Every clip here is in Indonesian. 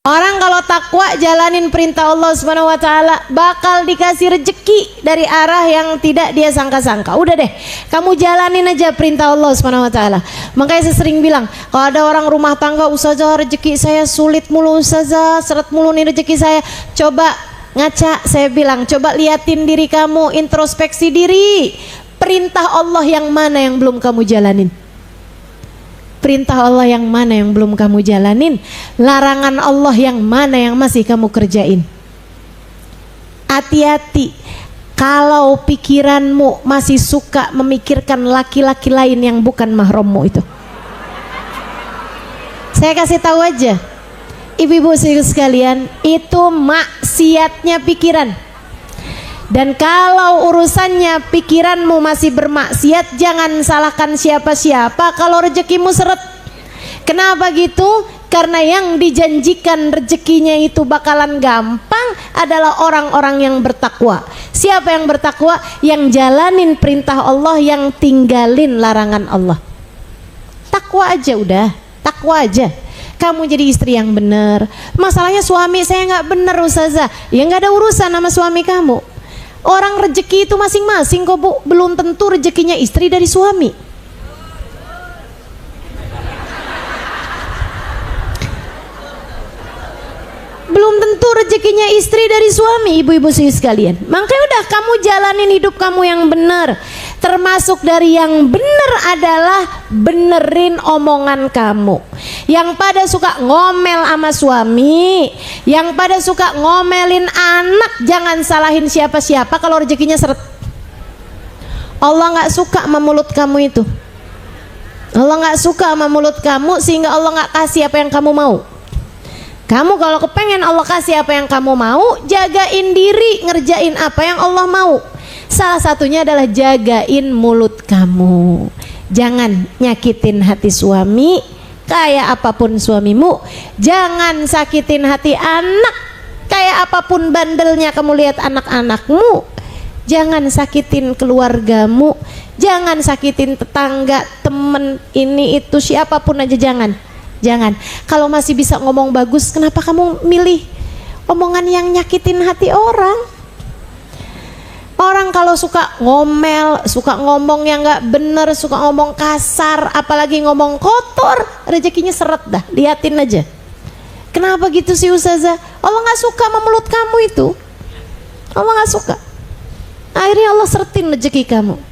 Orang kalau takwa jalanin perintah Allah Subhanahu wa taala bakal dikasih rezeki dari arah yang tidak dia sangka-sangka. Udah deh, kamu jalanin aja perintah Allah Subhanahu wa taala. Makanya saya sering bilang, kalau ada orang rumah tangga, "Ustazah, rezeki saya sulit mulu Ustazah, seret mulu nih rezeki saya." Coba ngaca, saya bilang, coba liatin diri kamu, introspeksi diri. Perintah Allah yang mana yang belum kamu jalanin? Perintah Allah yang mana yang belum kamu jalanin? Larangan Allah yang mana yang masih kamu kerjain? Hati-hati kalau pikiranmu masih suka memikirkan laki-laki lain yang bukan mahrammu itu. Saya kasih tahu aja, ibu-ibu sekalian, itu maksiatnya pikiran. Dan kalau urusannya pikiranmu masih bermaksiat, jangan salahkan siapa-siapa kalau rezekimu seret. Kenapa gitu? Karena yang dijanjikan rezekinya itu bakalan gampang adalah orang-orang yang bertakwa. Siapa yang bertakwa? Yang jalanin perintah Allah, yang tinggalin larangan Allah. Takwa aja udah, takwa aja. Kamu jadi istri yang benar. Masalahnya suami saya nggak benar Ustazah. Ya nggak ada urusan sama suami kamu. Orang rezeki itu masing-masing kok Bu, belum tentu rezekinya istri dari suami. Belum tentu rezekinya istri dari suami, ibu-ibu sekalian. Makanya udah kamu jalanin hidup kamu yang benar. Termasuk dari yang benar adalah benerin omongan kamu. Yang pada suka ngomel sama suami, yang pada suka ngomelin anak, jangan salahin siapa-siapa kalau rezekinya seret. Allah nggak suka sama mulut kamu itu. Allah nggak suka sama mulut kamu, sehingga Allah nggak kasih apa yang kamu mau. Kamu kalau kepengen Allah kasih apa yang kamu mau, jagain diri, ngerjain apa yang Allah mau. Salah satunya adalah jagain mulut kamu. Jangan nyakitin hati suami, kayak apapun suamimu. Jangan sakitin hati anak, kayak apapun bandelnya kamu lihat anak-anakmu. Jangan sakitin keluargamu, jangan sakitin tetangga, temen, ini itu, siapapun aja jangan. Jangan. Kalau masih bisa ngomong bagus, kenapa kamu milih omongan yang nyakitin hati orang? Orang kalau suka ngomel, suka ngomong yang nggak bener, suka ngomong kasar, apalagi ngomong kotor, rezekinya seret dah. Liatin aja. Kenapa gitu sih Ustazah? Allah nggak suka sama mulut kamu itu. Allah nggak suka. Akhirnya Allah seretin rezeki kamu.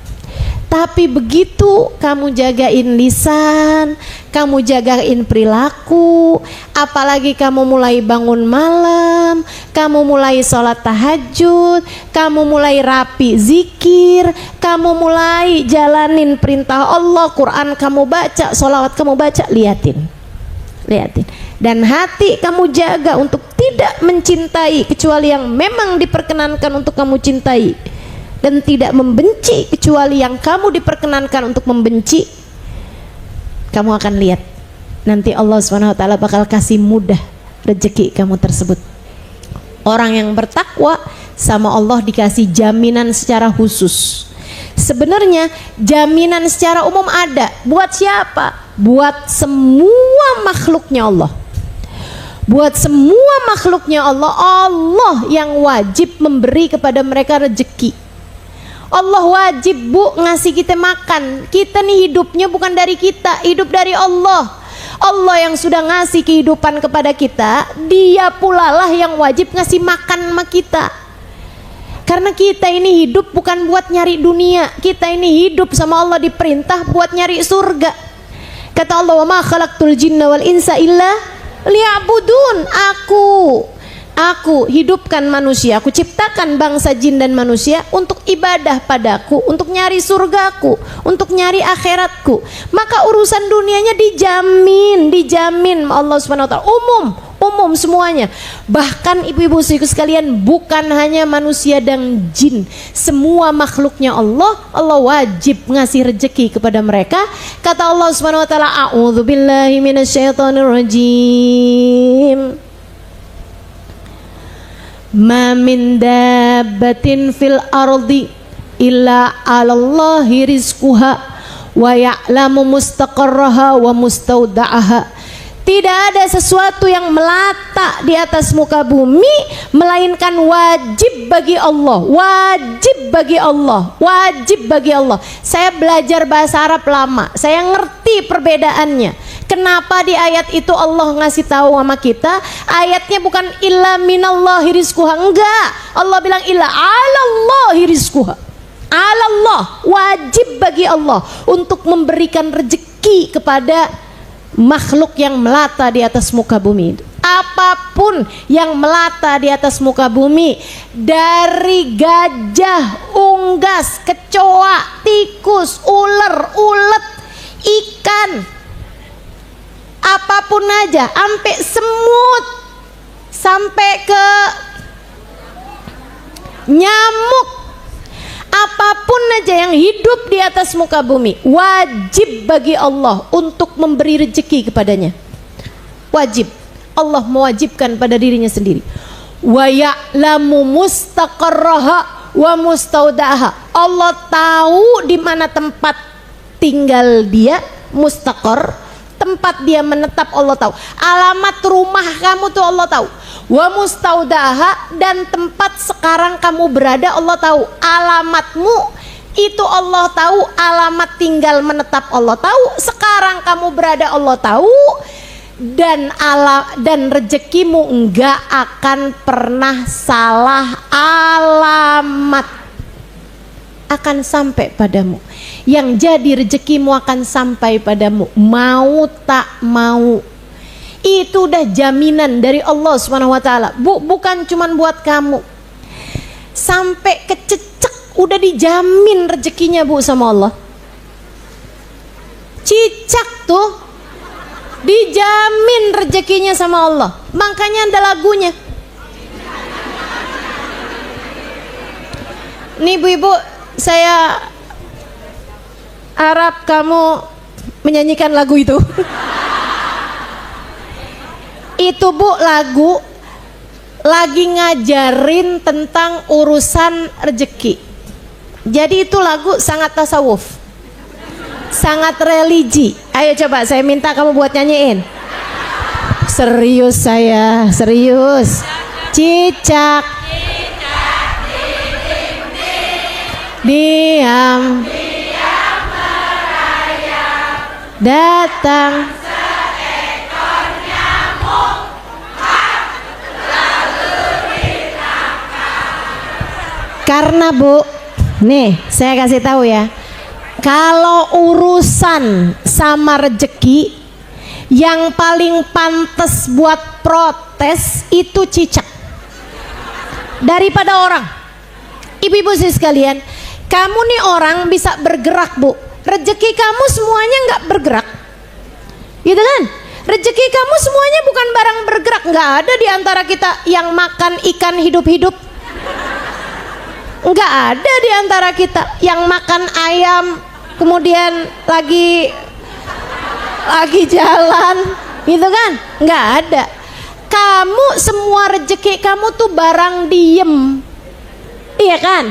Tapi begitu kamu jagain lisan, kamu jagain perilaku, apalagi kamu mulai bangun malam, kamu mulai sholat tahajud, kamu mulai rapi zikir, kamu mulai jalanin perintah Allah, Quran kamu baca, sholawat kamu baca, liatin. Dan hati kamu jaga untuk tidak mencintai kecuali yang memang diperkenankan untuk kamu cintai, dan tidak membenci kecuali yang kamu diperkenankan untuk membenci. Kamu akan lihat nanti Allah SWT bakal kasih mudah rezeki kamu tersebut. Orang yang bertakwa sama Allah dikasih jaminan secara khusus. Sebenarnya jaminan secara umum ada. Buat siapa? Buat semua makhluknya Allah. Buat semua makhluknya Allah, Allah yang wajib memberi kepada mereka rezeki. Allah wajib Bu ngasih kita makan. Kita nih hidupnya bukan dari kita, hidup dari Allah. Allah yang sudah ngasih kehidupan kepada kita, Dia pula lah yang wajib ngasih makan sama kita. Karena kita ini hidup bukan buat nyari dunia, kita ini hidup sama Allah diperintah buat nyari surga. Kata Allah, "Wa ma khalaqtul jinna wal insa illa liya'budun." Aku hidupkan manusia, aku ciptakan bangsa jin dan manusia untuk ibadah padaku, untuk nyari surgaku, untuk nyari akhiratku. Maka urusan dunianya dijamin Allah Subhanahu wa taala, umum semuanya. Bahkan ibu-ibu sekalian, bukan hanya manusia dan jin, semua makhluknya Allah wajib ngasih rezeki kepada mereka. Kata Allah Subhanahu wa taala, "A'udzubillahi minasyaitonirrajim. Ma min dabbatin fil ardi illa 'alallahi rizquha wa ya'lamu mustaqarraha wa mustauda'aha." Tidak ada sesuatu yang melata di atas muka bumi melainkan wajib bagi Allah, wajib bagi Allah, wajib bagi Allah. Saya belajar bahasa Arab lama, saya ngerti perbedaannya. Kenapa di ayat itu Allah ngasih tahu sama kita, ayatnya bukan illa minallahi rizquha, enggak. Allah bilang illa alallahi rizquha. Alallah, wajib bagi Allah untuk memberikan rezeki kepada makhluk yang melata di atas muka bumi. Apapun yang melata di atas muka bumi, dari gajah, unggas, kecoa, tikus, ular, ulet, ikan, apapun aja, sampai semut, sampai ke nyamuk, apapun aja yang hidup di atas muka bumi, wajib bagi Allah untuk memberi rezeki kepadanya. Wajib. Allah mewajibkan pada dirinya sendiri. Wa ya'lamu mustaqarraha wa mustaudaha. Allah tahu di mana tempat tinggal dia, mustaqar, tempat dia menetap Allah tahu. Alamat rumah kamu tuh Allah tahu. Wa mustaudaha, dan tempat sekarang kamu berada Allah tahu. Alamatmu itu Allah tahu, alamat tinggal menetap Allah tahu, sekarang kamu berada Allah tahu, dan rezekimu enggak akan pernah salah alamat, akan sampai padamu. Yang jadi rezekimu akan sampai padamu, mau tak mau. Itu udah jaminan dari Allah Subhanahu wa taala. Bukan cuman buat kamu. Sampai kececek udah dijamin rezekinya Bu sama Allah. Cicak tuh dijamin rezekinya sama Allah. Makanya ada lagunya. Nih ibu-ibu, saya harap kamu menyanyikan lagu itu. Itu Bu, lagu lagi ngajarin tentang urusan rezeki. Jadi itu lagu sangat tasawuf, sangat religi. Ayo coba saya minta kamu buat nyanyiin. Serius saya, serius. Cicak, diam, datang Seekor nyamuk lalu ditangkap. Karena Bu, nih saya kasih tahu ya, kalau urusan sama rezeki, yang paling pantas buat protes itu cicak daripada orang. Ibu-ibu sih sekalian, kamu nih orang bisa bergerak Bu, rezeki kamu semuanya nggak bergerak, gitu kan? Rezeki kamu semuanya bukan barang bergerak. Nggak ada di antara kita yang makan ikan hidup-hidup. Nggak ada di antara kita yang makan ayam kemudian lagi jalan, gitu kan? Nggak ada. Kamu semua rezeki kamu tuh barang diem, iya kan?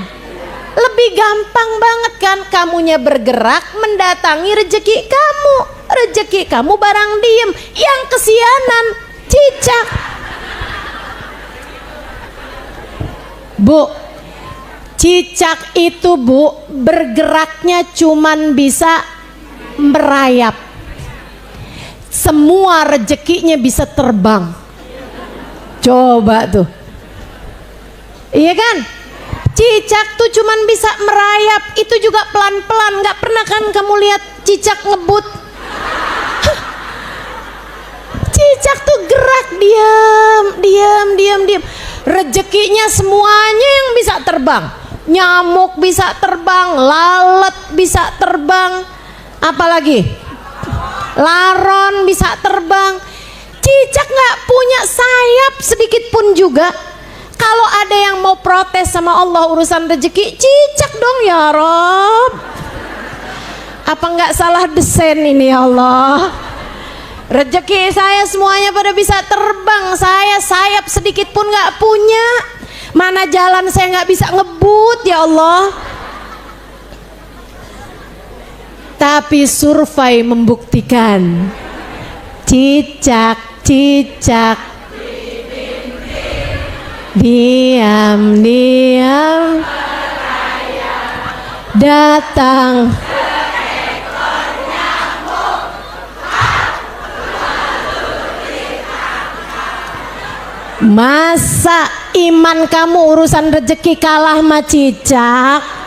Lebih gampang banget kan, kamunya bergerak mendatangi rezeki kamu. Rezeki kamu barang diem, yang kesianan cicak. Bu, cicak itu Bu bergeraknya cuman bisa merayap. Semua rezekinya bisa terbang. Coba tuh, iya kan? Cicak tuh cuman bisa merayap, itu juga pelan-pelan. Gak pernah kan kamu lihat cicak ngebut? Cicak tuh gerak diam. Rezekinya semuanya yang bisa terbang. Nyamuk bisa terbang, lalat bisa terbang, apalagi laron bisa terbang. Cicak nggak punya sayap sedikit pun juga. Kalau ada yang mau protes sama Allah urusan rezeki, cicak dong ya Rob. Apa nggak salah desain ini ya Allah? Rezeki saya semuanya pada bisa terbang, saya sayap sedikit pun nggak punya. Mana jalan saya nggak bisa ngebut ya Allah. Tapi survei membuktikan Cicak, cicak, diam-diam datang masa iman kamu urusan rezeki kalah sama cicak?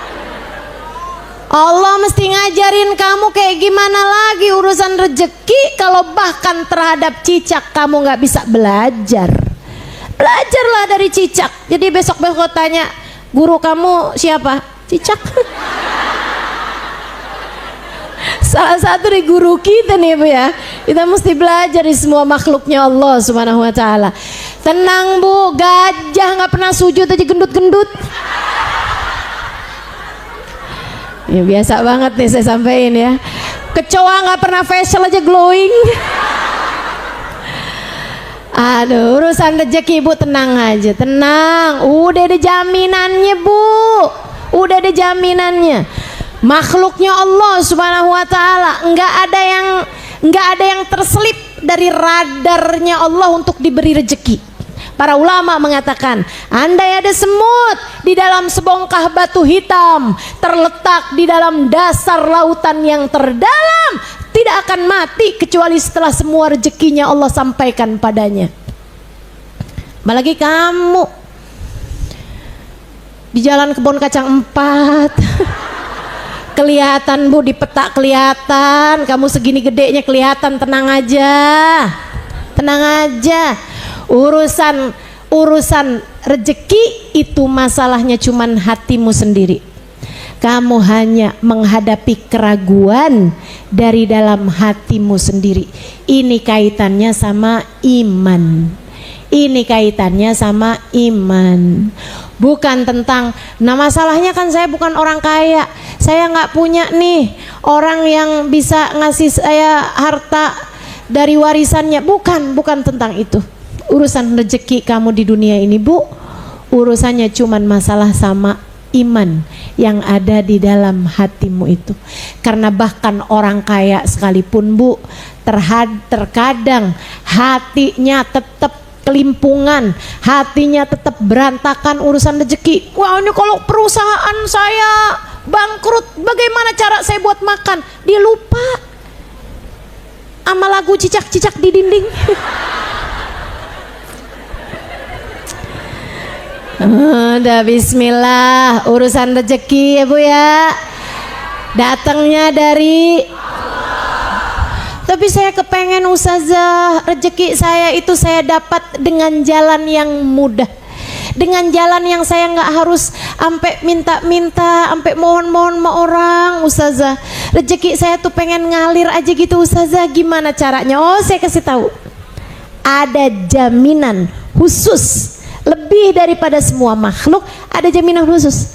Allah mesti ngajarin kamu kayak gimana lagi urusan rezeki kalau bahkan terhadap cicak kamu nggak bisa belajar. Belajarlah dari cicak. Jadi besok-besok tanya, guru kamu siapa? Cicak. Salah satu dari guru kita nih Bu ya. Kita mesti belajar di semua makhluknya Allah Subhanahu wa taala. Tenang Bu, gajah nggak pernah sujud aja gendut-gendut. Ya biasa banget nih saya sampaikan ya. Kecoa nggak pernah facial aja glowing. Aduh, urusan rezeki Bu tenang aja, tenang. Udah ada jaminannya Bu, udah ada jaminannya. Makhluknya Allah Subhanahu wa taala nggak ada yang terselip dari radarnya Allah untuk diberi rezeki. Para ulama mengatakan, andai ada semut di dalam sebongkah batu hitam terletak di dalam dasar lautan yang terdalam, tidak akan mati kecuali setelah semua rezekinya Allah sampaikan padanya. Apalagi kamu di jalan kebun kacang 4 kelihatan Bu, di peta kelihatan, kamu segini gedenya kelihatan, tenang aja, tenang aja. Urusan rezeki itu masalahnya cuman hatimu sendiri. Kamu hanya menghadapi keraguan dari dalam hatimu sendiri. Ini kaitannya sama iman. Ini kaitannya sama iman. Bukan tentang, nah masalahnya kan saya bukan orang kaya, saya nggak punya nih orang yang bisa ngasih saya harta dari warisannya. Bukan tentang itu. Urusan rezeki kamu di dunia ini Bu, urusannya cuman masalah sama iman yang ada di dalam hatimu itu. Karena bahkan orang kaya sekalipun Bu, terkadang hatinya tetap kelimpungan, hatinya tetap berantakan urusan rezeki. Wah, ini kalau perusahaan saya bangkrut, bagaimana cara saya buat makan? Dia lupa sama lagu cicak-cicak di dinding. Udah bismillah, urusan rezeki ya Bu ya, datangnya dari Allah. Tapi saya kepengen Ustazah, rezeki saya itu saya dapat dengan jalan yang mudah, dengan jalan yang saya nggak harus sampai minta-minta, sampai mohon-mohon sama orang. Ustazah, rezeki saya tuh pengen ngalir aja gitu Ustazah, gimana caranya? Oh, saya kasih tahu, ada jaminan khusus. Lebih daripada semua makhluk, ada jaminan khusus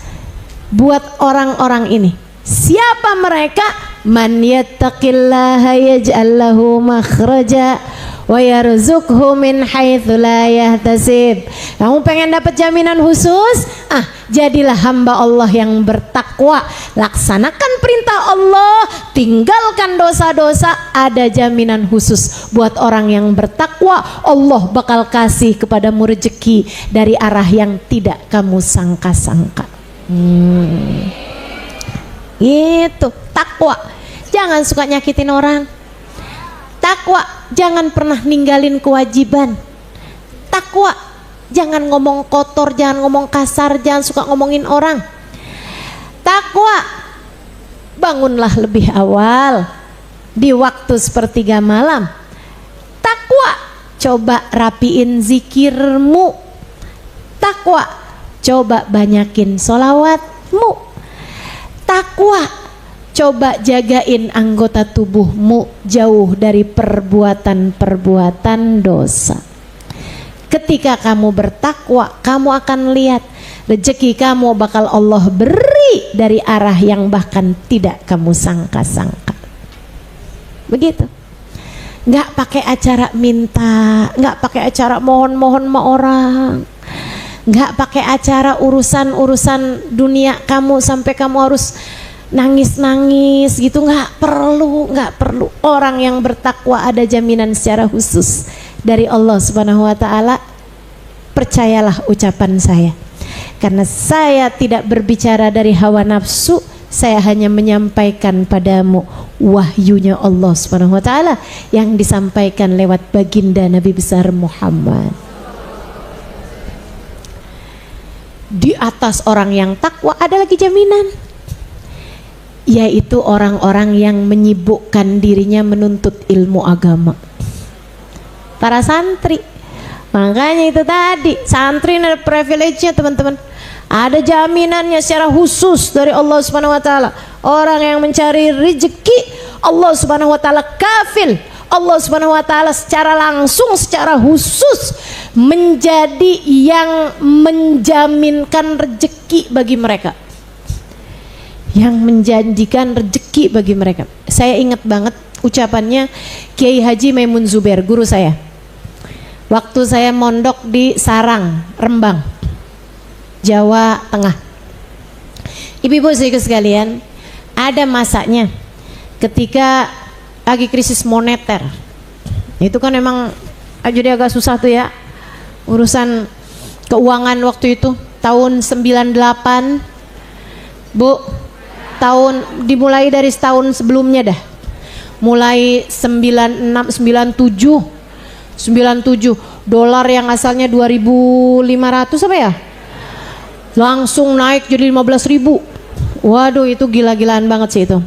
buat orang-orang ini. Siapa mereka? Man yattaqillaha yaj'al lahu makhraja wa yarzuqhu min haitsu la yahtasib. Kamu pengen dapat jaminan khusus? Jadilah hamba Allah yang bertakwa, laksanakan perintah Allah, tinggalkan dosa-dosa. Ada jaminan khusus buat orang yang bertakwa. Allah bakal kasih kepadamu rezeki dari arah yang tidak kamu sangka-sangka. Itu takwa. Jangan suka nyakitin orang. Takwa, jangan pernah ninggalin kewajiban. Takwa, jangan ngomong kotor, jangan ngomong kasar, jangan suka ngomongin orang. Takwa, bangunlah lebih awal di waktu sepertiga malam. Takwa, coba rapiin zikirmu. Takwa, coba banyakin sholawatmu. Takwa, coba jagain anggota tubuhmu jauh dari perbuatan-perbuatan dosa. Ketika kamu bertakwa, kamu akan lihat rezeki kamu bakal Allah beri dari arah yang bahkan tidak kamu sangka-sangka. Begitu. Nggak pakai acara minta, nggak pakai acara mohon-mohon sama orang, nggak pakai acara urusan-urusan dunia kamu sampai kamu harus nangis-nangis gitu, nggak perlu. Orang yang bertakwa ada jaminan secara khusus dari Allah Subhanahu wa taala. Percayalah ucapan saya, karena saya tidak berbicara dari hawa nafsu, saya hanya menyampaikan padamu wahyunya Allah Subhanahu wa taala yang disampaikan lewat baginda Nabi besar Muhammad. Di atas orang yang takwa ada lagi jaminan, yaitu orang-orang yang menyibukkan dirinya menuntut ilmu agama. Para santri, makanya itu tadi, santri ada privilege-nya teman-teman. Ada jaminannya secara khusus dari Allah Subhanahu wa taala. Orang yang mencari rezeki, Allah Subhanahu wa taala kafil. Allah Subhanahu wa taala secara langsung, secara khusus menjadi yang menjaminkan rezeki bagi mereka. Yang menjanjikan rezeki bagi mereka. Saya ingat banget ucapannya Kiai Haji Maimun Zubair, guru saya. Waktu saya mondok di Sarang, Rembang, Jawa Tengah. Ibu-ibu sekalian, ada masanya ketika lagi krisis moneter. Itu kan emang jadi agak susah tuh ya, urusan keuangan waktu itu. Tahun 98, Bu, dimulai dari setahun sebelumnya dah. Mulai 97 dolar yang asalnya 2.500 apa ya, langsung naik jadi 15.000. Waduh, itu gila-gilaan banget sih itu.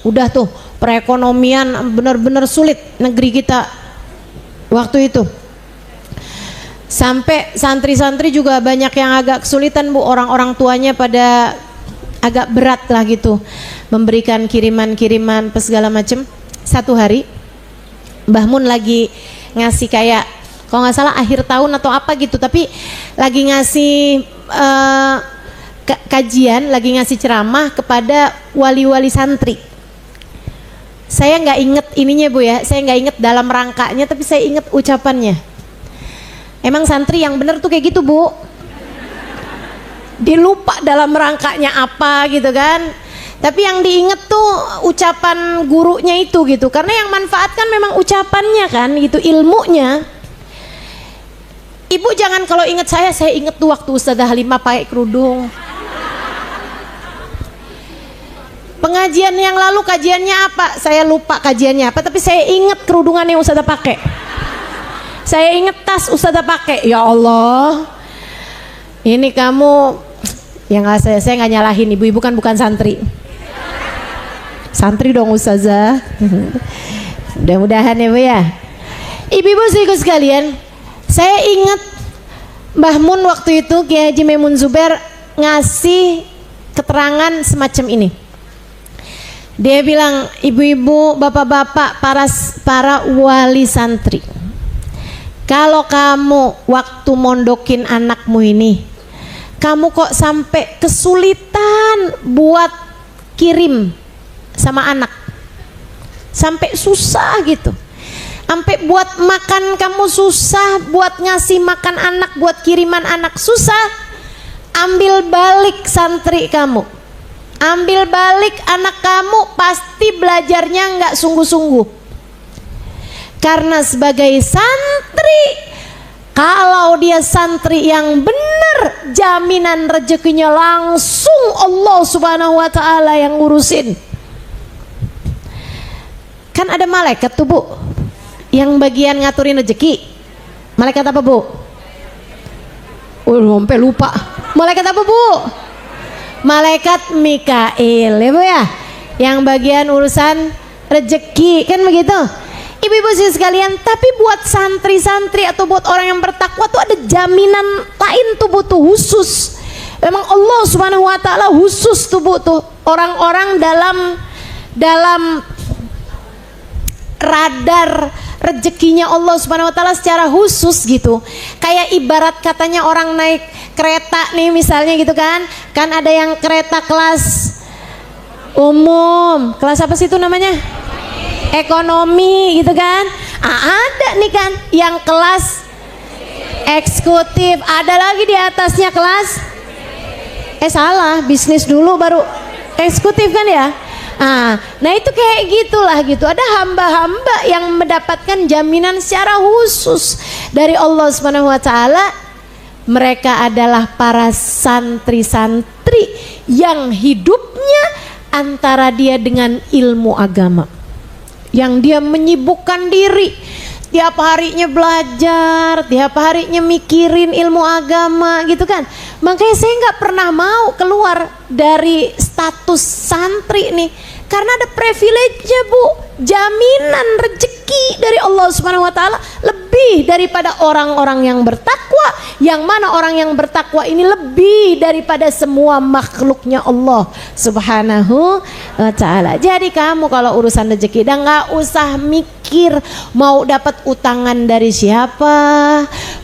Udah tuh perekonomian benar-benar sulit negeri kita waktu itu. Sampai santri-santri juga banyak yang agak kesulitan, Bu. Orang-orang tuanya pada agak berat lah gitu, memberikan kiriman-kiriman apa segala macem. Satu hari Mbah Mun lagi ngasih kayak, kalau nggak salah akhir tahun atau apa gitu, tapi lagi ngasih kajian, lagi ngasih ceramah kepada wali-wali santri. Saya nggak inget ininya, Bu ya, saya nggak inget dalam rangkanya, tapi saya inget ucapannya. Emang santri yang bener tuh kayak gitu, Bu, dilupa dalam rangkanya apa gitu kan, tapi yang diinget tuh ucapan gurunya itu gitu, karena yang manfaatkan memang ucapannya kan gitu, ilmunya. Ibu jangan kalau inget saya inget tuh waktu Ustazah Halimah pakai kerudung. Pengajian yang lalu kajiannya apa? Saya lupa kajiannya apa, tapi saya inget kerudungan yang Ustazah pakai. Saya inget tas Ustazah pakai. Ya Allah, ini kamu yang saya nggak nyalahin ibu-ibu kan bukan santri. Santri dong Ustazah. Mudah-mudahan ya Bu ya. Ibu-ibu sekalian, saya ingat Mbah Mun waktu itu Kiai Haji Maimun Zubair ngasih keterangan semacam ini. Dia bilang, ibu-ibu, bapak-bapak, para wali santri, kalau kamu waktu mondokin anakmu ini, kamu kok sampai kesulitan buat kirim sama anak, sampai susah gitu, sampai buat makan kamu susah, buat ngasih makan anak, buat kiriman anak susah, ambil balik santri kamu, ambil balik anak kamu, pasti belajarnya nggak sungguh-sungguh. Karena sebagai santri, kalau dia santri yang benar, jaminan rezekinya langsung Allah Subhanahu wa taala yang ngurusin. Kan ada malaikat tuh, Bu, yang bagian ngaturin rezeki. Malaikat apa, Bu? Sampai lupa. Malaikat apa, Bu? Malaikat Mikail ya Bu ya, yang bagian urusan rezeki, kan begitu ibu-ibu sekalian. Tapi buat santri-santri atau buat orang yang bertakwa tuh ada jaminan lain tuh, Bu, tuh khusus. Memang Allah Subhanahu wa taala khusus tuh, Bu, tuh orang-orang dalam radar rezekinya Allah Subhanahu wa taala secara khusus gitu. Kayak ibarat katanya orang naik kereta nih misalnya gitu kan ada yang kereta kelas umum, kelas apa sih itu namanya, ekonomi gitu kan. Ada nih kan yang kelas eksekutif, ada lagi di atasnya kelas salah, bisnis dulu baru Eksekutif kan ya? Nah itu kayak gitulah gitu. Ada hamba-hamba yang mendapatkan jaminan secara khusus dari Allah Subhanahu wa taala. Mereka adalah para santri-santri yang hidupnya antara dia dengan ilmu agama, yang dia menyibukkan diri tiap harinya belajar, tiap harinya mikirin ilmu agama gitu kan. Makanya saya nggak pernah mau keluar dari status santri nih, karena ada privilege-nya Bu, jaminan rezeki dari Allah Subhanahu wa taala lebih daripada orang-orang yang bertakwa, yang mana orang yang bertakwa ini lebih daripada semua makhluknya Allah Subhanahu wa taala. Jadi kamu kalau urusan rezeki dan nggak usah mikir mau dapat utangan dari siapa,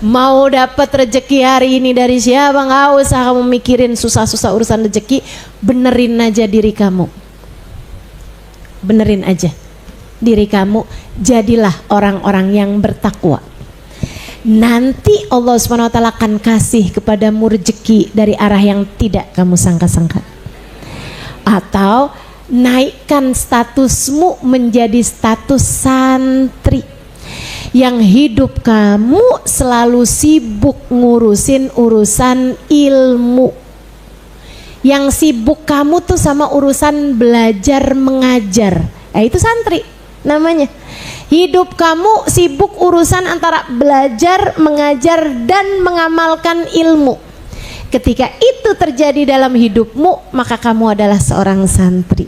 mau dapat rezeki hari ini dari siapa, nggak usah kamu mikirin susah-susah urusan rezeki. Benerin aja diri kamu, benerin aja diri kamu, jadilah orang-orang yang bertakwa. Nanti Allah SWT akan kasih kepadamu rezeki dari arah yang tidak kamu sangka-sangka. Atau naikkan statusmu menjadi status santri yang hidup kamu selalu sibuk ngurusin urusan ilmu, yang sibuk kamu tuh sama urusan belajar mengajar. Itu santri namanya. Hidup kamu sibuk urusan antara belajar, mengajar, dan mengamalkan ilmu. Ketika itu terjadi dalam hidupmu, maka kamu adalah seorang santri.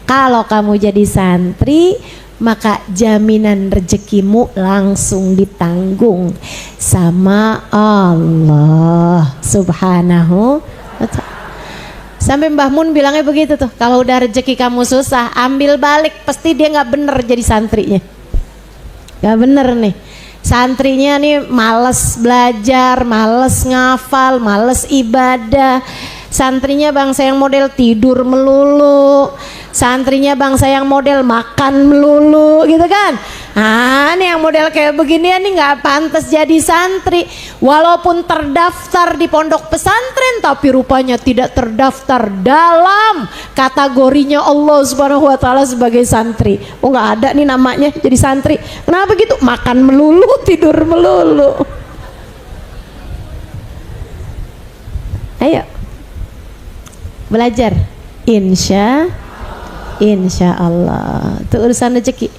Kalau kamu jadi santri, maka jaminan rezekimu langsung ditanggung sama Allah Subhanahu wa ta'ala. Sampai Mbah Mun bilangnya begitu tuh, kalau udah rezeki kamu susah, ambil balik, pasti dia nggak bener jadi santrinya. Nggak bener nih, santrinya nih males belajar, males ngafal, males ibadah. Santrinya bangsa yang model tidur melulu, santrinya bangsa yang model makan melulu gitu kan. Ini yang model kayak beginian nih nggak pantas jadi santri. Walaupun terdaftar di pondok pesantren, tapi rupanya tidak terdaftar dalam kategorinya Allah Subhanahu wa taala sebagai santri. Nggak ada nih namanya jadi santri. Kenapa gitu? Makan melulu, tidur melulu. Ayo belajar, insya Allah. Itu urusan rezeki,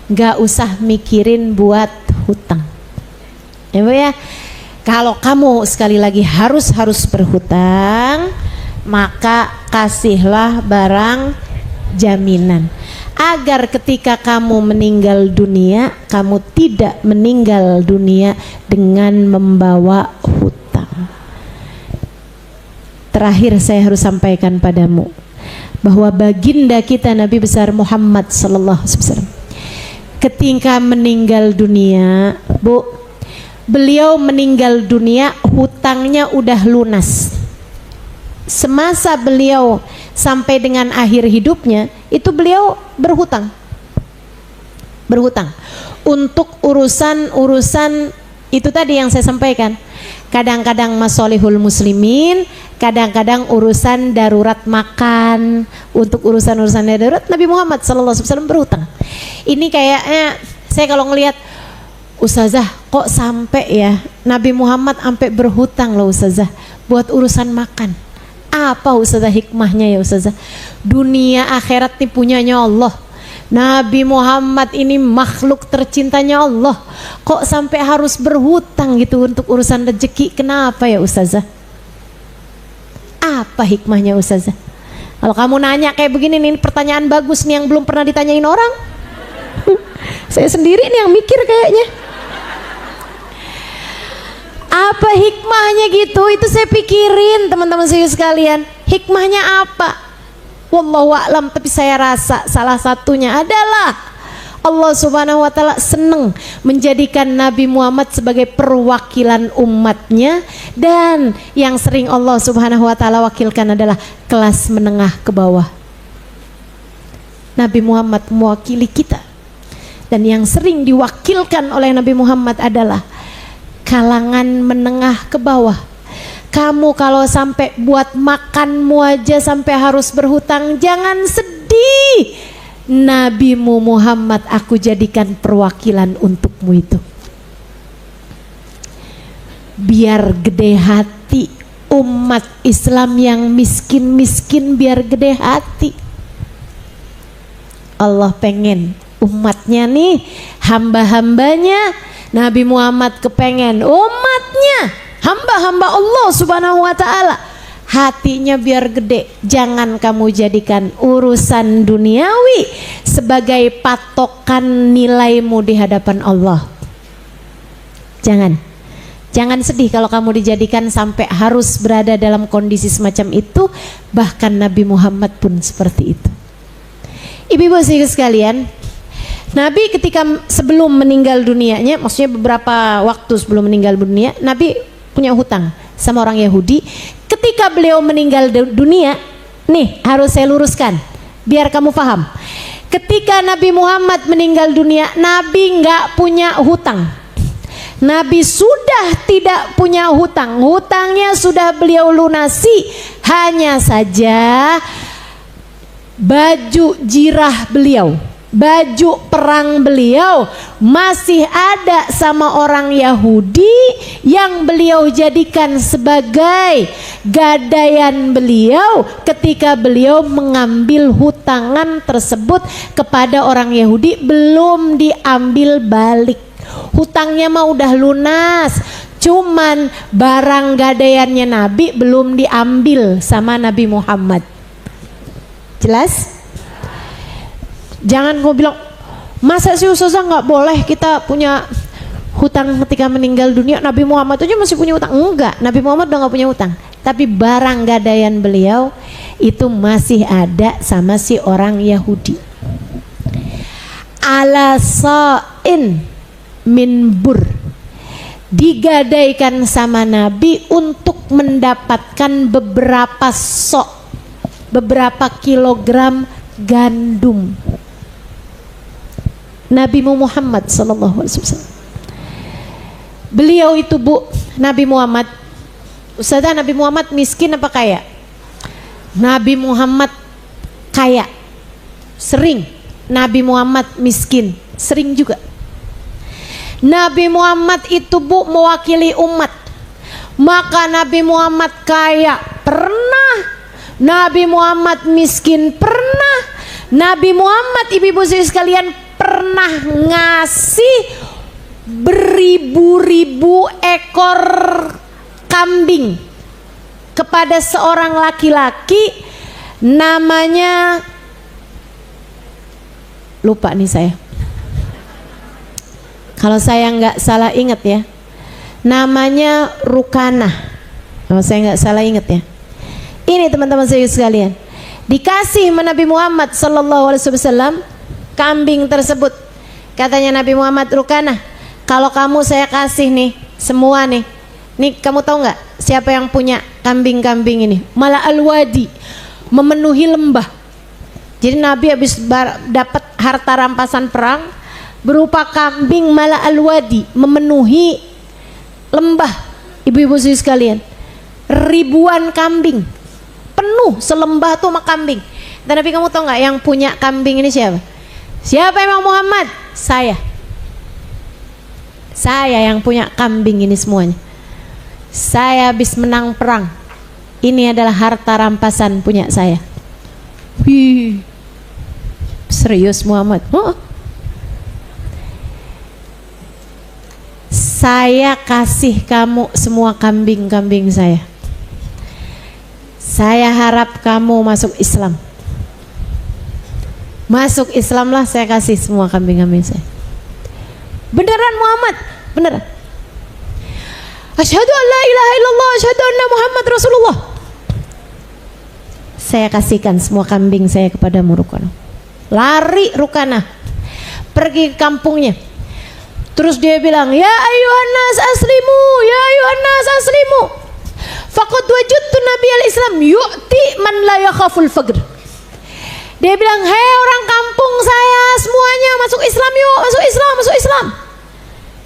nggak usah mikirin buat hutang ya Bu ya. Kalau kamu sekali lagi harus berhutang, maka kasihlah barang jaminan agar ketika kamu meninggal dunia, kamu tidak meninggal dunia dengan membawa hutang. Terakhir saya harus sampaikan padamu bahwa baginda kita Nabi besar Muhammad sallallahu alaihi wasallam ketika meninggal dunia, Bu, beliau meninggal dunia hutangnya udah lunas. Semasa beliau sampai dengan akhir hidupnya itu beliau berhutang untuk urusan itu tadi yang saya sampaikan. Kadang-kadang masolihul muslimin, kadang-kadang urusan darurat makan. Untuk urusan darurat Nabi Muhammad SAW berhutang. Ini kayaknya saya kalau ngelihat, Ustazah kok sampai ya Nabi Muhammad sampai berhutang loh Ustazah buat urusan makan. Apa Ustazah hikmahnya ya Ustazah? Dunia akhirat ini punyanya Allah. Nabi Muhammad ini makhluk tercintanya Allah, kok sampai harus berhutang gitu untuk urusan rezeki? Kenapa ya Ustazah? Apa hikmahnya Ustazah? Kalau kamu nanya kayak begini nih, pertanyaan bagus nih yang belum pernah ditanyain orang. Saya sendiri nih yang mikir kayaknya. Apa hikmahnya gitu? Itu saya pikirin teman-teman saya sekalian. Hikmahnya apa? Wallahu a'lam, tapi saya rasa salah satunya adalah Allah Subhanahu wa taala senang menjadikan Nabi Muhammad sebagai perwakilan umatnya, dan yang sering Allah Subhanahu wa taala wakilkan adalah kelas menengah ke bawah. Nabi Muhammad mewakili kita, dan yang sering diwakilkan oleh Nabi Muhammad adalah kalangan menengah ke bawah, Kamu kalau sampai buat makanmu aja sampai harus berhutang, jangan sedih. Nabimu Muhammad aku jadikan perwakilan untukmu itu. Biar gede hati umat Islam yang miskin-miskin, biar gede hati. Allah pengen umatnya nih, hamba-hambanya Nabi Muhammad kepengen umatnya, hamba-hamba Allah subhanahu wa ta'ala, hatinya biar gede. Jangan kamu jadikan urusan duniawi sebagai patokan nilaimu di hadapan Allah. Jangan sedih kalau kamu dijadikan sampai harus berada dalam kondisi semacam itu. Bahkan Nabi Muhammad pun seperti itu. Ibu-ibu sekalian, Nabi ketika sebelum meninggal dunianya, maksudnya beberapa waktu sebelum meninggal dunia, Nabi punya hutang sama orang Yahudi. Ketika beliau meninggal dunia, nih harus saya luruskan biar kamu paham. Ketika Nabi Muhammad meninggal dunia, Nabi nggak punya hutang. Nabi sudah tidak punya hutang. Hutangnya sudah beliau lunasi. Hanya saja baju jirah beliau, baju perang beliau masih ada sama orang Yahudi yang beliau jadikan sebagai gadaian beliau ketika beliau mengambil hutangan tersebut kepada orang Yahudi. Belum diambil balik, hutangnya mah udah lunas, cuman barang gadaiannya Nabi belum diambil sama Nabi Muhammad. Jelas? Jangan kau bilang, masa sih Ustazah nggak boleh kita punya hutang ketika meninggal dunia? Nabi Muhammad aja masih punya hutang. Enggak, Nabi Muhammad udah nggak punya hutang, tapi barang gadaian beliau itu masih ada sama si orang Yahudi. Ala sa'in min bur, digadaikan sama Nabi untuk mendapatkan beberapa sok, beberapa kilogram gandum. Nabi Muhammad sallallahu alaihi wasallam, beliau itu Bu, Nabi Muhammad, Ustazah, Nabi Muhammad miskin apa kaya? Nabi Muhammad kaya. Sering Nabi Muhammad miskin, sering juga. Nabi Muhammad itu Bu mewakili umat, maka Nabi Muhammad kaya pernah, Nabi Muhammad miskin pernah. Nabi Muhammad, ibu-ibu sekalian, pernah ngasih beribu-ribu ekor kambing kepada seorang laki-laki, namanya lupa nih saya, kalau saya nggak salah ingat ya, namanya Rukanah, kalau saya nggak salah ingat ya. Ini teman-teman saya sekalian, dikasih Nabi Muhammad sallallahu alaihi wasallam kambing tersebut. Katanya Nabi Muhammad, Rukanah, kalau kamu saya kasih nih semua nih kamu tahu nggak siapa yang punya kambing-kambing ini? Malah al-wadi, memenuhi lembah. Jadi Nabi habis dapat harta rampasan perang berupa kambing malah al-wadi, memenuhi lembah. Ibu-ibu sekalian, ribuan kambing penuh selembah tuh sama kambing. Dan Nabi, kamu tahu nggak yang punya kambing ini siapa? Siapa emang Muhammad? Saya yang punya kambing ini semuanya. Saya habis menang perang, ini adalah harta rampasan punya saya. Wih, serius Muhammad? Saya kasih kamu semua kambing-kambing saya. Saya harap kamu masuk Islam. Masuk Islamlah, saya kasih semua kambing-kambing saya. Beneran Muhammad? Beneran. Asyhadu an la ilaha illallah, asyhadu anna Muhammad Rasulullah. Saya kasihkan semua kambing saya kepadamu Rukanah. Lari Rukanah, pergi ke kampungnya. Terus dia bilang, ya ayuhan nas aslimu, ya ayuhan nas aslimu. Faqad wajadtu nabiyal Islam yu'ti man la yakhaful faqr. Dia bilang, hei orang kampung saya semuanya, masuk Islam yuk, masuk Islam, masuk Islam.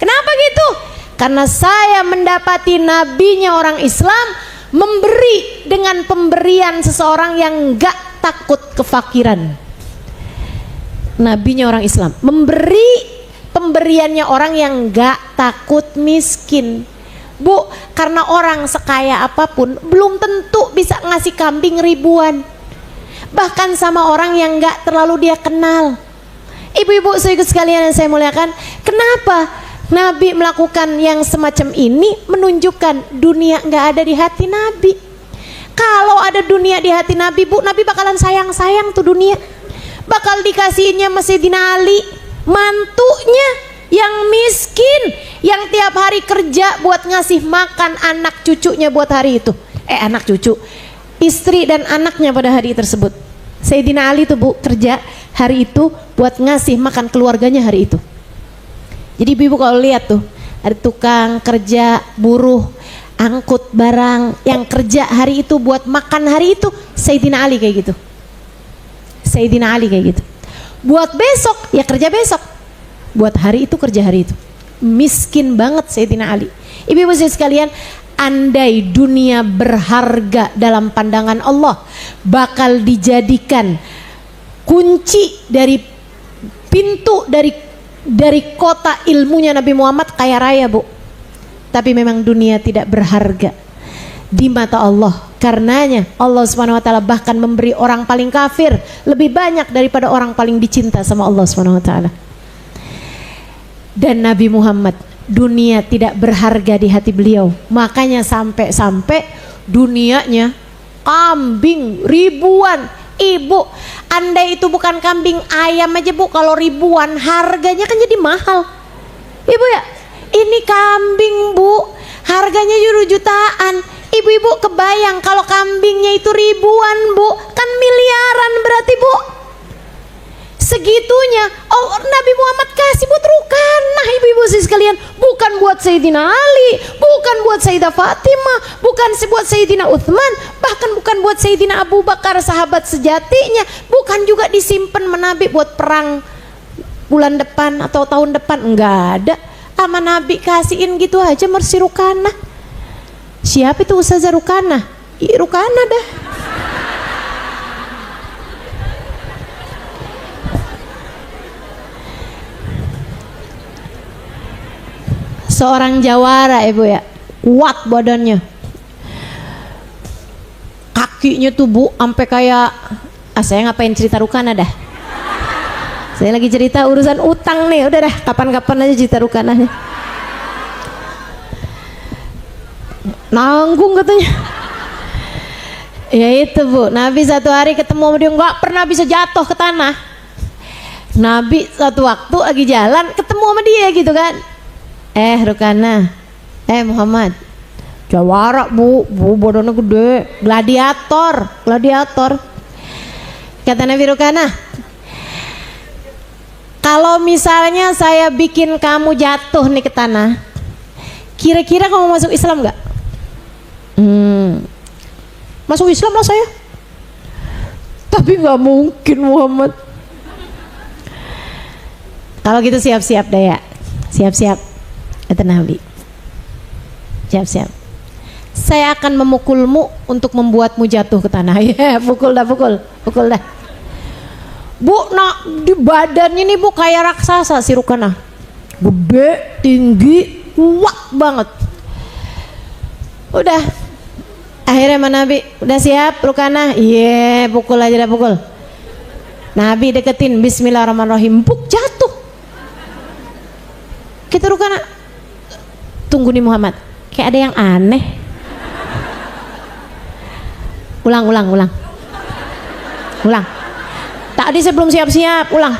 Kenapa gitu? Karena saya mendapati nabinya orang Islam memberi dengan pemberian seseorang yang gak takut kefakiran. Nabinya orang Islam, memberi pemberiannya orang yang gak takut miskin. Bu, karena orang sekaya apapun belum tentu bisa ngasih kambing ribuan, bahkan sama orang yang gak terlalu dia kenal. Ibu-ibu saudara sekalian yang saya muliakan, kenapa Nabi melakukan yang semacam ini? Menunjukkan dunia gak ada di hati Nabi. Kalau ada dunia di hati Nabi, Bu, Nabi bakalan sayang-sayang tuh dunia. Bakal dikasihinnya Sayyidina Ali, mantunya yang miskin, yang tiap hari kerja buat ngasih makan anak cucunya buat hari itu. Anak cucu, istri dan anaknya pada hari tersebut. Sayyidina Ali tuh, Bu, kerja hari itu buat ngasih makan keluarganya hari itu. Jadi ibu kalau lihat tuh, ada tukang kerja, buruh, angkut barang, yang kerja hari itu buat makan hari itu, Sayyidina Ali kayak gitu. Sayyidina Ali kayak gitu. Buat besok, ya kerja besok. Buat hari itu, kerja hari itu. Miskin banget Sayyidina Ali. Ibu-ibu sekalian, andai dunia berharga dalam pandangan Allah, bakal dijadikan kunci dari pintu dari kota ilmunya Nabi Muhammad, kaya raya, Bu. Tapi memang dunia tidak berharga di mata Allah. Karenanya Allah Subhanahu wa taala bahkan memberi orang paling kafir lebih banyak daripada orang paling dicinta sama Allah Subhanahu wa taala. Dan Nabi Muhammad, dunia tidak berharga di hati beliau. Makanya sampai dunianya kambing ribuan. Ibu, andai itu bukan kambing, ayam aja, Bu, kalau ribuan harganya kan jadi mahal. Ibu ya, ini kambing, Bu, harganya jutaan. Ibu-ibu kebayang kalau kambingnya itu ribuan, Bu, kan miliaran berarti, Bu. Segitunya Nabi Muhammad kasih buat Rukanah, ibu-ibu sekalian, bukan buat Sayyidina Ali, bukan buat Sayyidah Fatimah, bukan buat Sayyidina Uthman, bahkan bukan buat Sayyidina Abu Bakar sahabat sejatinya, bukan juga disimpan Nabi buat perang bulan depan atau tahun depan, enggak ada. Sama Nabi kasihin gitu aja Mersi Rukanah. Siapa itu Ustazah Rukanah? Rukanah dah. Seorang jawara, ibu ya, kuat badannya, kakinya tuh, Bu, sampai kayak, saya ngapain cerita Rukanah dah, saya lagi cerita urusan utang nih, udah dah, kapan-kapan aja cerita Rukanahnya. Nanggung katanya. Ya itu, Bu, Nabi satu hari ketemu sama dia, nggak pernah bisa jatuh ke tanah. Nabi satu waktu lagi jalan ketemu sama dia gitu kan, Rukanah, Muhammad, jawara, Bu, badannya gede, gladiator. Kata Nabi Rukanah, kalau misalnya saya bikin kamu jatuh nih ke tanah, kira-kira kamu masuk Islam nggak? Masuk Islam lah saya. Tapi nggak mungkin, Muhammad. Kalau gitu siap-siap deh ya, siap-siap. Kata Nabi, siap-siap, saya akan memukulmu untuk membuatmu jatuh ke tanah. Ya, pukul dah. Bu, di badannya nih, Bu, kayak raksasa si Rukanah, gede, tinggi, kuat banget. Udah, akhirnya sama Nabi, udah siap Rukanah? Iya, pukul aja dah, pukul. Nabi deketin, Bismillahirrahmanirrahim, buk, jatuh. Kita Rukanah, tunggu nih Muhammad, kayak ada yang aneh. Ulang. Tadi saya belum siap-siap, ulang.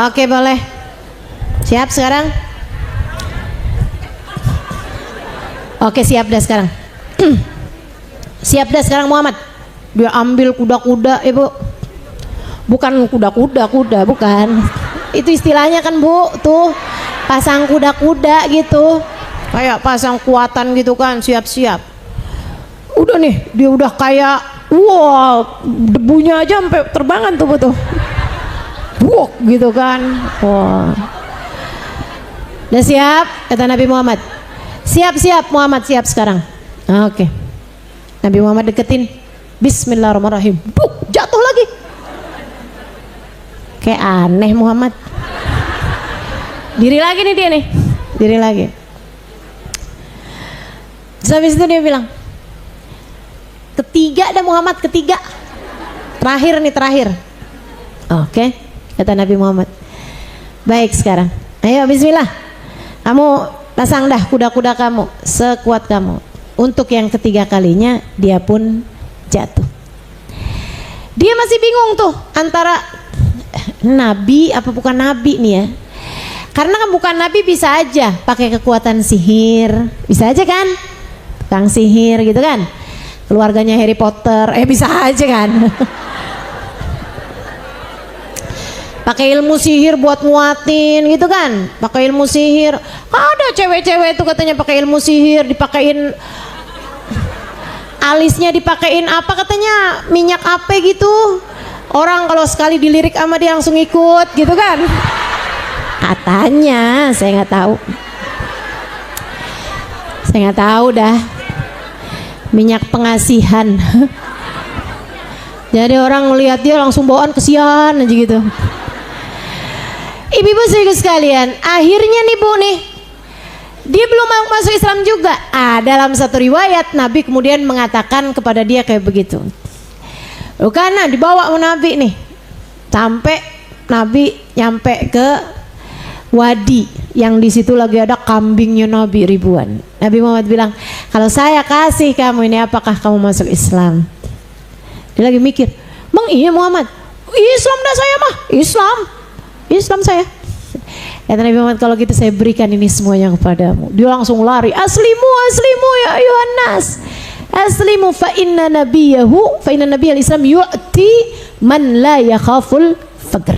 Oke, boleh. Siap sekarang? Oke, siap dah sekarang. Siap dah sekarang Muhammad. Dia ambil kuda-kuda, Ibu. Bukan kuda-kuda, bukan. Itu istilahnya kan, Bu, tuh pasang kuda-kuda gitu, kayak pasang kuatan gitu kan, siap-siap. Udah nih, dia udah kayak, wow, debunya aja sampai terbangan tuh, Bu, tuh. Buk gitu kan. Wah. Udah siap? Kata Nabi Muhammad. Siap Muhammad, siap sekarang. Oke. Nabi Muhammad deketin. Bismillahirrahmanirrahim. Jatuh lagi. Kayak aneh Muhammad. Diri lagi nih dia nih. Diri lagi. Terus habis itu dia bilang, ketiga dah Muhammad, ketiga. Terakhir nih, terakhir. Oke, kata Nabi Muhammad. Baik sekarang. Ayo bismillah. Kamu pasang dah kuda-kuda kamu sekuat kamu. Untuk yang ketiga kalinya dia pun jatuh. Dia masih bingung tuh antara nabi apa bukan nabi nih ya. Karena kan bukan nabi bisa aja pakai kekuatan sihir, bisa aja kan? Tukang sihir gitu kan? Keluarganya Harry Potter, bisa aja kan? Pakai ilmu sihir buat nguatin gitu kan? Pakai ilmu sihir. Ada cewek-cewek itu katanya pakai ilmu sihir, dipakein alisnya, dipakein apa katanya minyak apa gitu. Orang kalau sekali dilirik sama dia langsung ikut gitu kan? Katanya, saya nggak tahu. Saya nggak tahu dah. Minyak pengasihan. Jadi orang ngelihat dia langsung bawaan kesian aja gitu. Ibu-ibu sekalian, akhirnya nih Bu nih, dia belum mau masuk Islam juga. Dalam satu riwayat Nabi kemudian mengatakan kepada dia kayak begitu. Karena dibawa sama Nabi nih, sampai Nabi nyampe ke wadi yang di situ lagi ada kambingnya Nabi ribuan. Nabi Muhammad bilang, kalau saya kasih kamu ini apakah kamu masuk Islam? Dia lagi mikir, Bang iya Muhammad, Islam dah saya mah, Islam saya. Kata Nabi Muhammad, kalau gitu saya berikan ini semuanya kepadamu. Dia langsung lari, aslimu ya ayuhan nas, aslimu fa inna nabiyal Islam yu'ti man la yakhaful faqr.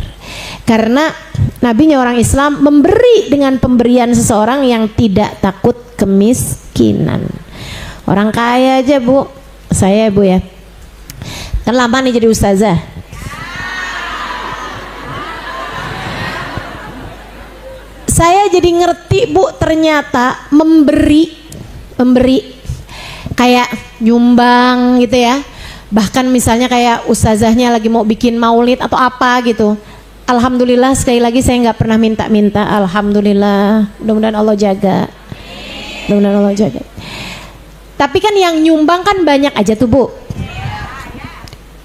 Karena nabinya orang Islam memberi dengan pemberian seseorang yang tidak takut kemiskinan. Orang kaya aja Bu, saya Bu ya, kan lama nih jadi ustazah. Saya jadi ngerti Bu, ternyata memberi kayak nyumbang gitu ya. Bahkan misalnya kayak ustazahnya lagi mau bikin maulid atau apa gitu. Alhamdulillah sekali lagi saya nggak pernah minta-minta. Alhamdulillah, mudah-mudahan Allah jaga. Mudah-mudahan Allah jaga. Tapi kan yang nyumbang kan banyak aja tuh Bu.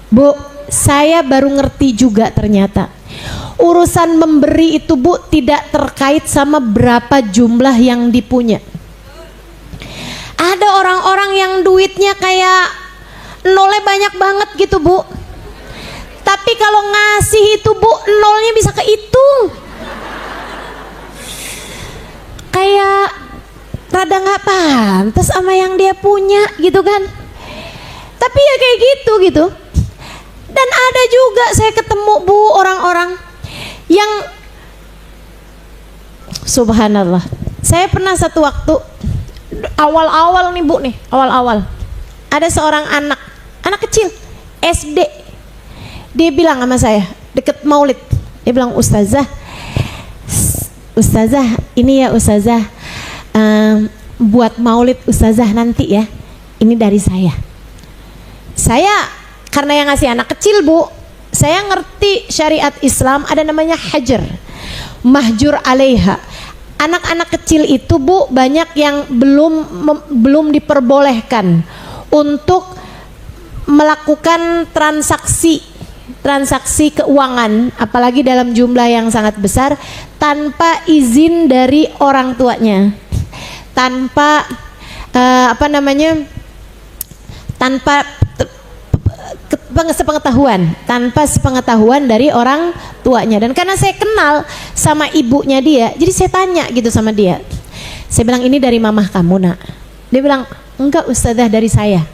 Bu, saya baru ngerti juga ternyata urusan memberi itu Bu tidak terkait sama berapa jumlah yang dipunya. Ada orang-orang yang duitnya kayak nolnya banyak banget gitu Bu, tapi kalau ngasih itu Bu nolnya bisa kehitung. Kayak rada nggak pantas sama yang dia punya gitu kan. Tapi ya kayak gitu. Dan ada juga saya ketemu Bu orang-orang yang subhanallah. Saya pernah satu waktu awal-awal nih Bu nih, awal-awal ada seorang anak kecil SD. Dia bilang sama saya deket maulid, dia bilang ustazah ini ya ustazah, buat maulid ustazah nanti ya, ini dari saya karena yang ngasih anak kecil Bu, saya ngerti syariat Islam ada namanya hajar, mahjur alaiha. Anak-anak kecil itu Bu banyak yang belum diperbolehkan untuk melakukan transaksi keuangan, apalagi dalam jumlah yang sangat besar tanpa izin dari orang tuanya, tanpa sepengetahuan dari orang tuanya. Dan karena saya kenal sama ibunya dia, jadi saya tanya gitu sama dia. Saya bilang, ini dari mamah kamu Nak? Dia bilang, enggak ustazah, dari saya.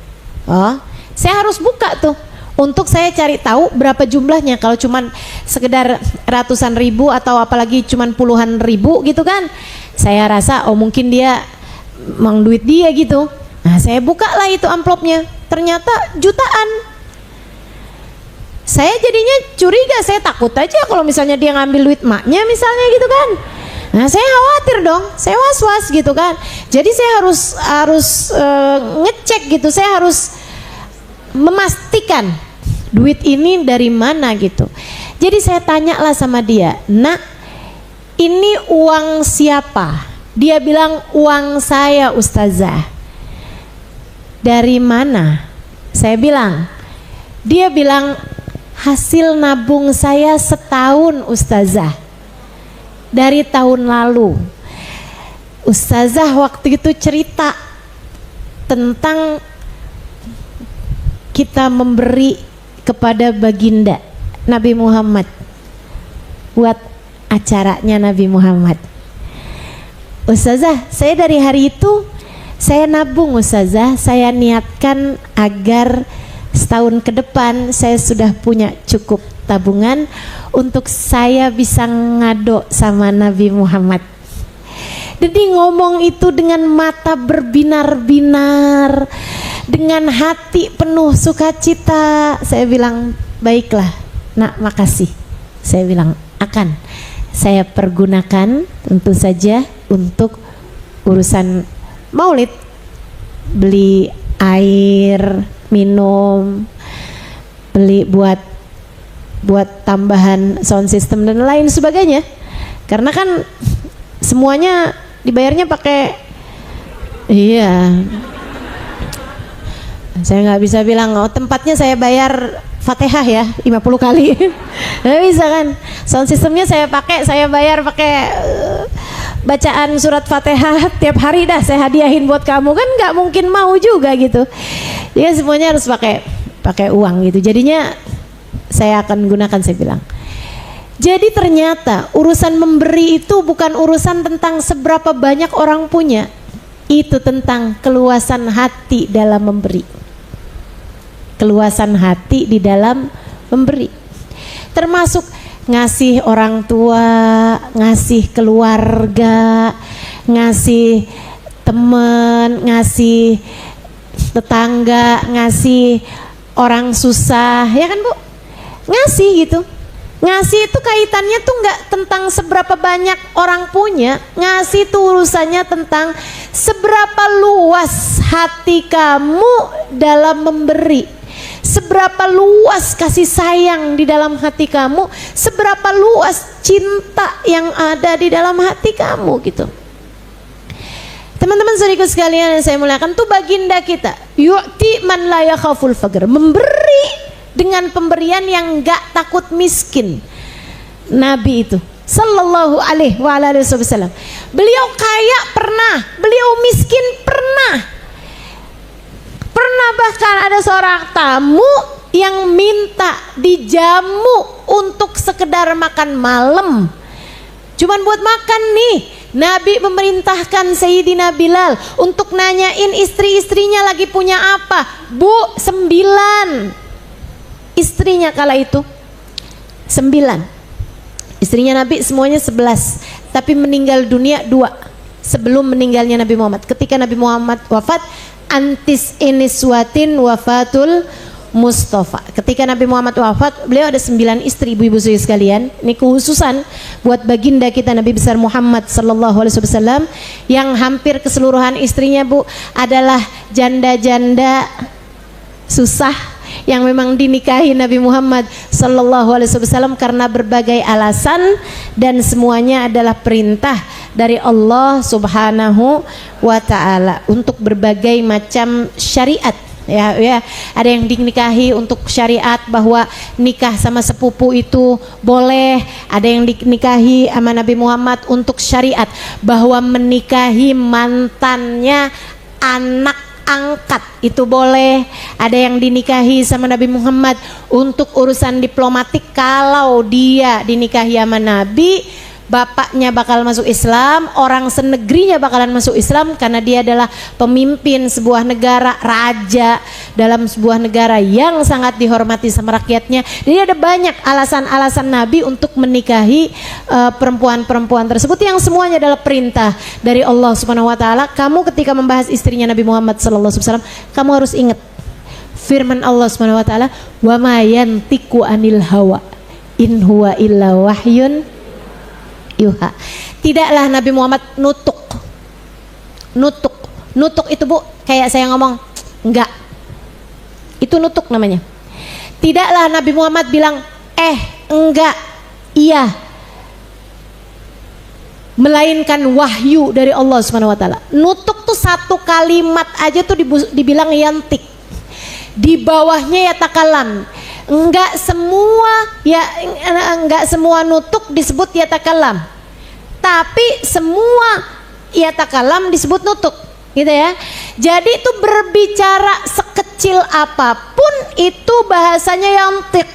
Oh, saya harus buka tuh untuk saya cari tahu berapa jumlahnya. Kalau cuman sekedar ratusan ribu atau apalagi cuman puluhan ribu gitu kan, saya rasa oh mungkin dia mang duit dia gitu. Nah saya buka lah itu amplopnya, ternyata jutaan. Saya jadinya curiga, saya takut aja kalau misalnya dia ngambil duit maknya misalnya gitu kan. Nah, saya khawatir dong, saya was-was gitu kan. Jadi saya harus ngecek gitu, saya harus memastikan duit ini dari mana gitu. Jadi saya tanyalah sama dia, "Nak, ini uang siapa?" Dia bilang, "Uang saya, Ustazah." "Dari mana?" Saya bilang. Dia bilang, "Hasil nabung saya setahun, Ustazah. Dari tahun lalu." Ustazah waktu itu cerita tentang kita memberi kepada baginda Nabi Muhammad buat acaranya Nabi Muhammad. "Ustazah, saya dari hari itu saya nabung, Ustazah. Saya niatkan agar setahun ke depan saya sudah punya cukup tabungan untuk saya bisa ngado sama Nabi Muhammad." Jadi ngomong itu dengan mata berbinar-binar, dengan hati penuh sukacita. Saya bilang, "Baiklah, Nak, makasih." Saya bilang, "Akan saya pergunakan tentu saja untuk urusan maulid, beli air minum, beli buat tambahan sound system dan lain sebagainya. Karena kan semuanya dibayarnya pakai, iya. Saya nggak bisa bilang, oh tempatnya saya bayar Fatihah ya 50 kali. Nggak bisa kan. Sound systemnya saya bayar pakai bacaan surat Fatihah tiap hari dah saya hadiahin buat kamu, kan nggak mungkin mau juga gitu. Jadi semuanya harus pakai uang gitu. Jadinya saya akan gunakan, saya bilang. Jadi ternyata urusan memberi itu bukan urusan tentang seberapa banyak orang punya, itu tentang keluasan hati dalam memberi. Keluasan hati di dalam memberi, termasuk ngasih orang tua, ngasih keluarga, ngasih teman, ngasih tetangga, ngasih orang susah, ya kan Bu? Ngasih gitu. Ngasih itu kaitannya tuh nggak tentang seberapa banyak orang punya. Ngasih itu urusannya tentang seberapa luas hati kamu dalam memberi, seberapa luas kasih sayang di dalam hati kamu, seberapa luas cinta yang ada di dalam hati kamu gitu. Teman-teman saudaraku sekalian yang saya muliakan, tuh baginda kita, yu'ti man la yakhaful faqr, memberi dengan pemberian yang gak takut miskin. Nabi itu sallallahu alaihi wasallam, beliau kaya pernah, beliau miskin pernah. Pernah bahkan ada seorang tamu yang minta dijamu untuk sekedar makan malam, cuman buat makan nih. Nabi memerintahkan Sayyidina Bilal untuk nanyain istri-istrinya lagi punya apa. Bu, 9 istrinya kala itu, 9 istrinya Nabi, semuanya 11, tapi meninggal dunia 2 sebelum meninggalnya Nabi Muhammad. Ketika Nabi Muhammad wafat, antis iniswatin wafatul Mustafa. Ketika Nabi Muhammad wafat, beliau ada 9 istri, ibu-ibu sekalian. Ini khususan buat baginda kita Nabi besar Muhammad sallallahu alaihi wasallam, yang hampir keseluruhan istrinya Bu adalah janda-janda susah yang memang dinikahi Nabi Muhammad sallallahu alaihi wasallam karena berbagai alasan, dan semuanya adalah perintah dari Allah Subhanahu wa taala untuk berbagai macam syariat. Ya, ada yang dinikahi untuk syariat bahwa nikah sama sepupu itu boleh, ada yang dinikahi sama Nabi Muhammad untuk syariat bahwa menikahi mantannya anak angkat itu boleh, ada yang dinikahi sama Nabi Muhammad untuk urusan diplomatik. Kalau dia dinikahi sama Nabi, bapaknya bakal masuk Islam, orang senegrinya bakalan masuk Islam karena dia adalah pemimpin sebuah negara, raja dalam sebuah negara yang sangat dihormati sama rakyatnya. Jadi ada banyak alasan-alasan Nabi untuk menikahi perempuan-perempuan tersebut, yang semuanya adalah perintah dari Allah Subhanahu wa taala. Kamu ketika membahas istrinya Nabi Muhammad sallallahu alaihi wasallam, kamu harus ingat firman Allah Subhanahu wa taala, "Wa ma yantiqu anil hawa in huwa illa wahyun yuha." Tidaklah Nabi Muhammad nutuk. Nutuk itu Bu, kayak saya ngomong enggak. Itu nutuk namanya. Tidaklah Nabi Muhammad bilang enggak, iya. Melainkan wahyu dari Allah Subhanahu wa taala. Nutuk tuh satu kalimat aja tuh dibilang yantik. Di bawahnya ya takalam. Enggak semua nutuk disebut ya takalam. Tapi semua ya takalam disebut nutuk, gitu ya. Jadi itu berbicara sekecil apapun itu bahasanya yantik.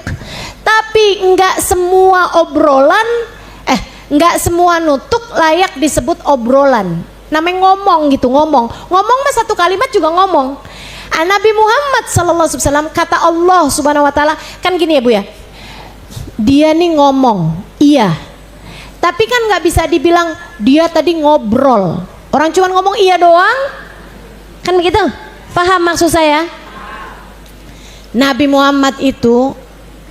Tapi enggak semua obrolan enggak semua nutuk layak disebut obrolan. Namanya ngomong gitu, ngomong mah satu kalimat juga ngomong. Nabi Muhammad SAW kata Allah Subhanahu wa taala kan gini ya Bu ya. Dia nih ngomong, iya. Tapi kan nggak bisa dibilang dia tadi ngobrol. Orang cuma ngomong iya doang. Kan begitu? Paham maksud saya? Nabi Muhammad itu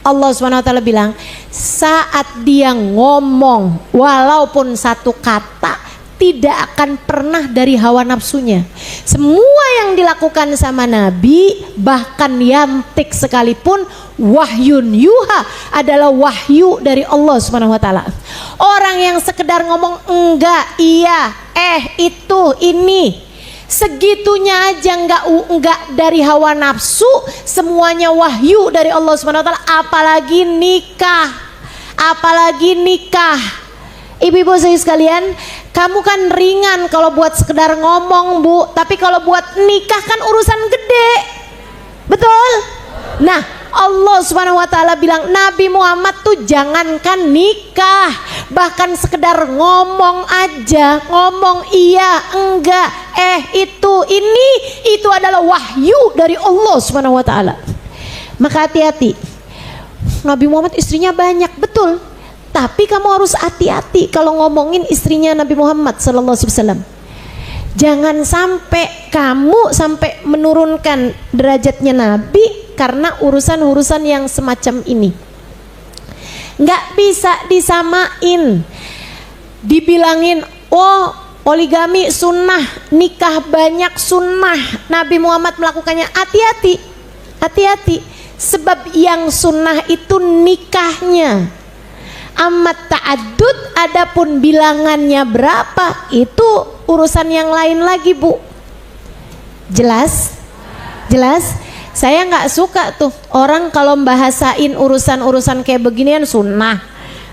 Allah Subhanahu wa taala bilang saat dia ngomong walaupun satu kata tidak akan pernah dari hawa nafsunya. Semua yang dilakukan sama Nabi bahkan yantik sekalipun wahyun yuha adalah wahyu dari Allah Subhanahu wa taala. Orang yang sekedar ngomong enggak, iya, itu, ini, segitunya aja enggak dari hawa nafsu, semuanya wahyu dari Allah Subhanahu wa taala, apalagi nikah. Ibu-ibu saya sekalian, kamu kan ringan kalau buat sekedar ngomong Bu, tapi kalau buat nikah kan urusan gede, betul? Nah, Allah Subhanahu wa taala bilang Nabi Muhammad tuh jangankan nikah, bahkan sekedar ngomong aja, ngomong iya, enggak, itu, ini, itu adalah wahyu dari Allah Subhanahu wa taala. Maka hati-hati. Nabi Muhammad istrinya banyak, betul. Tapi kamu harus hati-hati kalau ngomongin istrinya Nabi Muhammad SAW. Jangan sampai kamu sampai menurunkan derajatnya Nabi karena urusan-urusan yang semacam ini. Nggak bisa disamain. Dibilangin, oh poligami sunnah, nikah banyak sunnah, Nabi Muhammad melakukannya. Hati-hati, hati-hati. Sebab yang sunnah itu nikahnya. Amat ta'addud, adapun bilangannya berapa itu urusan yang lain lagi Bu. Jelas? Jelas? Saya nggak suka tuh orang kalau membahasain urusan-urusan kayak beginian sunnah,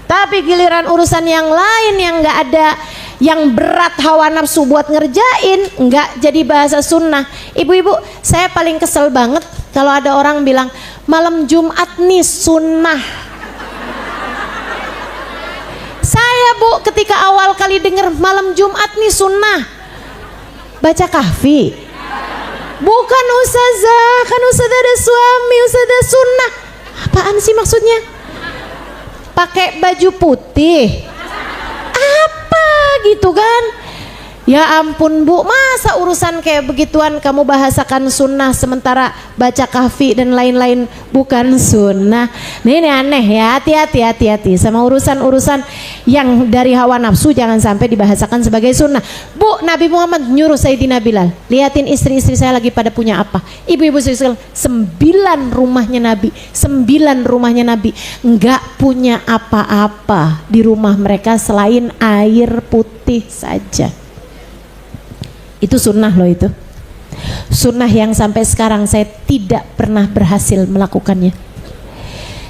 tapi giliran urusan yang lain yang nggak ada, yang berat hawa nafsu buat ngerjain, nggak jadi bahasa sunnah. Ibu-ibu, saya paling kesel banget kalau ada orang bilang malam Jumat nih sunnah. Saya Bu ketika awal kali dengar malam Jumat nih sunnah, baca kahfi. Bukan ustazah, kan ustazah ada suami, ustazah sunnah. Apaan sih maksudnya? Pakai baju putih. Apa gitu kan? Ya ampun Bu, masa urusan kayak begituan kamu bahasakan sunnah sementara baca kahfi dan lain-lain bukan sunnah. Nah, ini aneh ya, hati-hati sama urusan-urusan yang dari hawa nafsu, jangan sampai dibahasakan sebagai sunnah. Bu, Nabi Muhammad nyuruh Sayyidina Bilal, liatin istri-istri saya lagi pada punya apa. Ibu-ibu sekalian, 9 rumahnya Nabi enggak punya apa-apa di rumah mereka selain air putih saja. Itu sunnah loh, itu sunnah yang sampai sekarang saya tidak pernah berhasil melakukannya.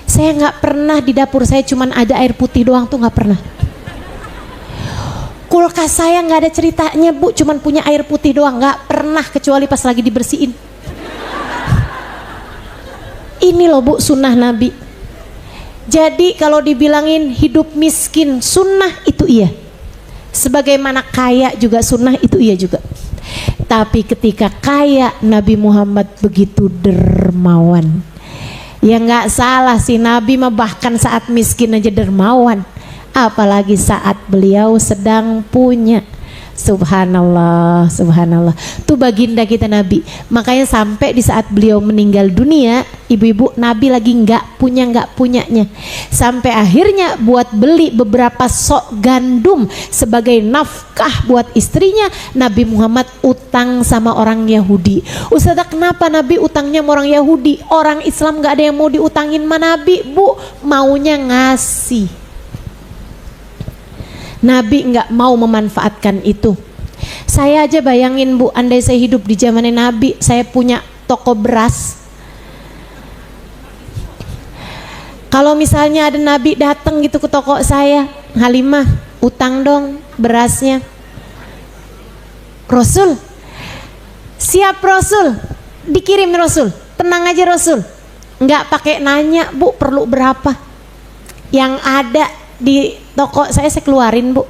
Saya nggak pernah di dapur saya cuman ada air putih doang tuh, nggak pernah. Kulkas saya nggak ada ceritanya Bu, cuman punya air putih doang, nggak pernah, kecuali pas lagi dibersihin. Ini loh Bu sunnah Nabi. Jadi kalau dibilangin hidup miskin sunnah itu iya, sebagaimana kaya juga sunnah itu iya juga. Tapi ketika kaya, Nabi Muhammad begitu dermawan. Ya nggak salah sih, Nabi mah bahkan saat miskin aja dermawan, apalagi saat beliau sedang punya. Subhanallah, subhanallah. Tuh baginda kita Nabi. Makanya sampai di saat beliau meninggal dunia, ibu-ibu, Nabi lagi nggak punyanya. Sampai akhirnya buat beli beberapa sok gandum sebagai nafkah buat istrinya, Nabi Muhammad utang sama orang Yahudi. Ustazah, kenapa Nabi utangnya sama orang Yahudi? Orang Islam nggak ada yang mau diutangin sama Nabi, Bu. Maunya ngasih. Nabi nggak mau memanfaatkan itu. Saya aja bayangin, Bu, andai saya hidup di zamannya Nabi, saya punya toko beras. Kalau misalnya ada Nabi datang gitu ke toko saya, Halimah, utang dong berasnya. Rasul, siap Rasul, dikirim Rasul, tenang aja Rasul. Nggak pakai nanya, Bu, perlu berapa? Yang ada di toko saya keluarin, Bu.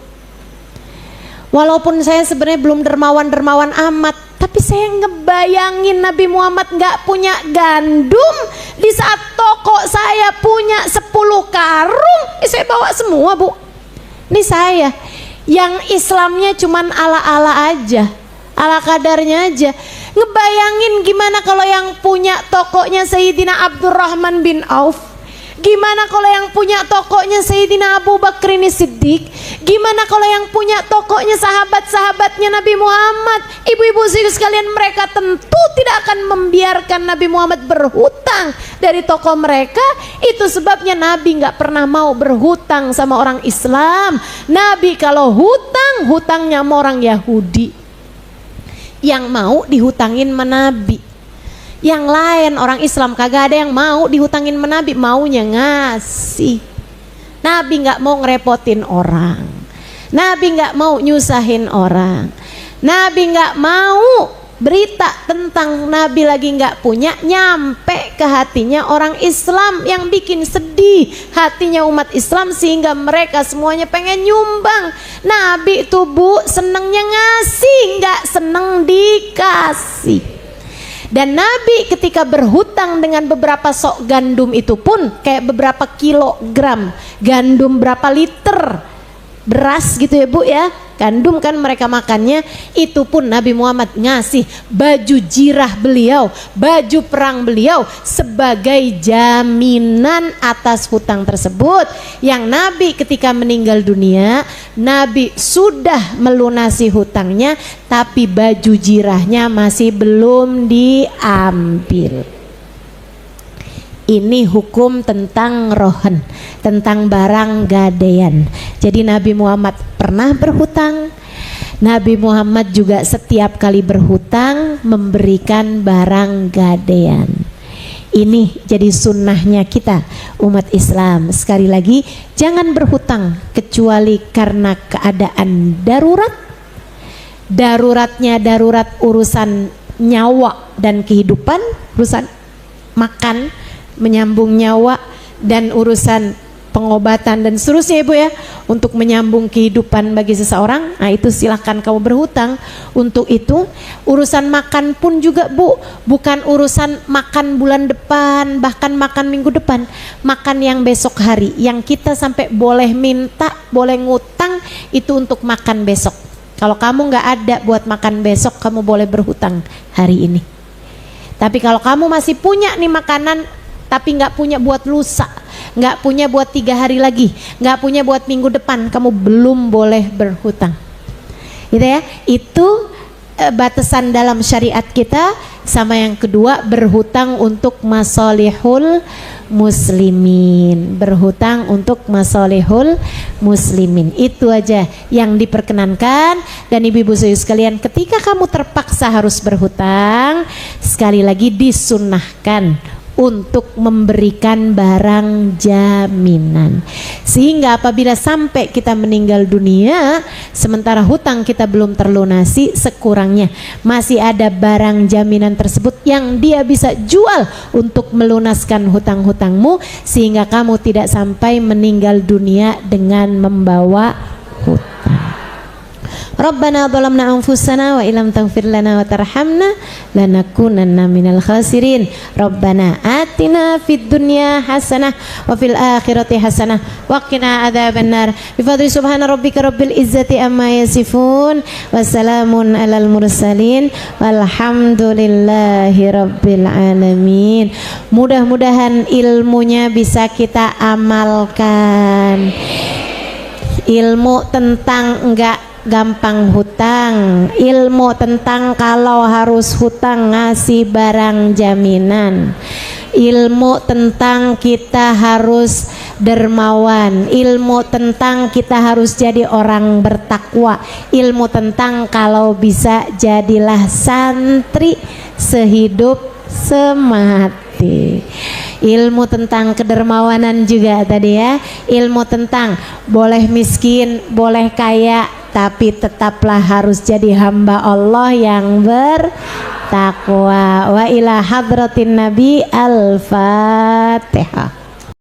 Walaupun saya sebenarnya belum dermawan amat, tapi saya ngebayangin Nabi Muhammad nggak punya gandum di saat toko saya punya 10 karung, saya bawa semua, Bu. Ini saya yang Islamnya cuman ala-ala aja, ala kadarnya aja. Ngebayangin gimana kalau yang punya tokonya Sayyidina Abdurrahman bin Auf, gimana kalau yang punya tokonya Sayyidina Abu Bakar Siddiq, gimana kalau yang punya tokonya sahabat-sahabatnya Nabi Muhammad. Ibu-ibu sekalian, mereka tentu tidak akan membiarkan Nabi Muhammad berhutang dari toko mereka. Itu sebabnya Nabi nggak pernah mau berhutang sama orang Islam. Nabi kalau hutang, hutangnya sama orang Yahudi yang mau dihutangin sama Nabi. Yang lain orang Islam kagak ada yang mau dihutangin sama Nabi, maunya ngasih. Nabi nggak mau ngerepotin orang, Nabi nggak mau nyusahin orang, Nabi nggak mau berita tentang Nabi lagi nggak punya nyampe ke hatinya orang Islam, yang bikin sedih hatinya umat Islam sehingga mereka semuanya pengen nyumbang. Nabi itu, Bu, senengnya ngasih, nggak seneng dikasih. Dan Nabi ketika berhutang dengan beberapa sok gandum itu pun kayak beberapa kilogram gandum, berapa liter beras gitu ya, Bu ya. Gandum kan mereka makannya, itu pun Nabi Muhammad ngasih baju jirah beliau, baju perang beliau sebagai jaminan atas hutang tersebut. Yang Nabi ketika meninggal dunia, Nabi sudah melunasi hutangnya, tapi baju jirahnya masih belum diambil. Ini hukum tentang rohan, tentang barang gadaian. Jadi Nabi Muhammad pernah berhutang. Nabi Muhammad juga setiap kali berhutang memberikan barang gadaian. Ini jadi sunnahnya kita umat Islam. Sekali lagi, jangan berhutang kecuali karena keadaan darurat. Daruratnya darurat urusan nyawa dan kehidupan, urusan makan, menyambung nyawa, dan urusan pengobatan dan seterusnya, Ibu ya, untuk menyambung kehidupan bagi seseorang. Nah, itu silahkan kamu berhutang untuk itu. Urusan makan pun juga, Bu, bukan urusan makan bulan depan, bahkan makan minggu depan, makan yang besok hari, yang kita sampai boleh minta, boleh ngutang itu untuk makan besok. Kalau kamu nggak ada buat makan besok, kamu boleh berhutang hari ini. Tapi kalau kamu masih punya nih makanan, tapi nggak punya buat lusa, nggak punya buat 3 hari lagi, nggak punya buat minggu depan, kamu belum boleh berhutang. Gitu ya. Itu batasan dalam syariat kita. Sama yang kedua, berhutang untuk masalihul muslimin. Berhutang untuk masalihul muslimin. Itu aja yang diperkenankan. Dan ibu-ibu sekalian, ketika kamu terpaksa harus berhutang, sekali lagi disunnahkan untuk memberikan barang jaminan, sehingga apabila sampai kita meninggal dunia sementara hutang kita belum terlunasi, sekurangnya masih ada barang jaminan tersebut yang dia bisa jual untuk melunaskan hutang-hutangmu, sehingga kamu tidak sampai meninggal dunia dengan membawa hutang. Rabbana zalamna anfusana wa illam taghfir lana wa tarhamna lanakunanna minal khasirin. Rabbana atina fid dunya hasanah wa fil akhirati hasanah wa qina adzabannar. Bi fadli subhana rabbika rabbil izzati amma yasifun wa salamun alal mursalin walhamdulillahi rabbil alamin. Mudah-mudahan ilmunya bisa kita amalkan. Ilmu tentang enggak gampang hutang, ilmu tentang kalau harus hutang ngasih barang jaminan, ilmu tentang kita harus dermawan, ilmu tentang kita harus jadi orang bertakwa, ilmu tentang kalau bisa jadilah santri sehidup semati, ilmu tentang kedermawanan juga tadi ya, ilmu tentang boleh miskin, boleh kaya, tapi tetaplah harus jadi hamba Allah yang bertakwa. Wa ila hadratin Nabi al-Fatihah.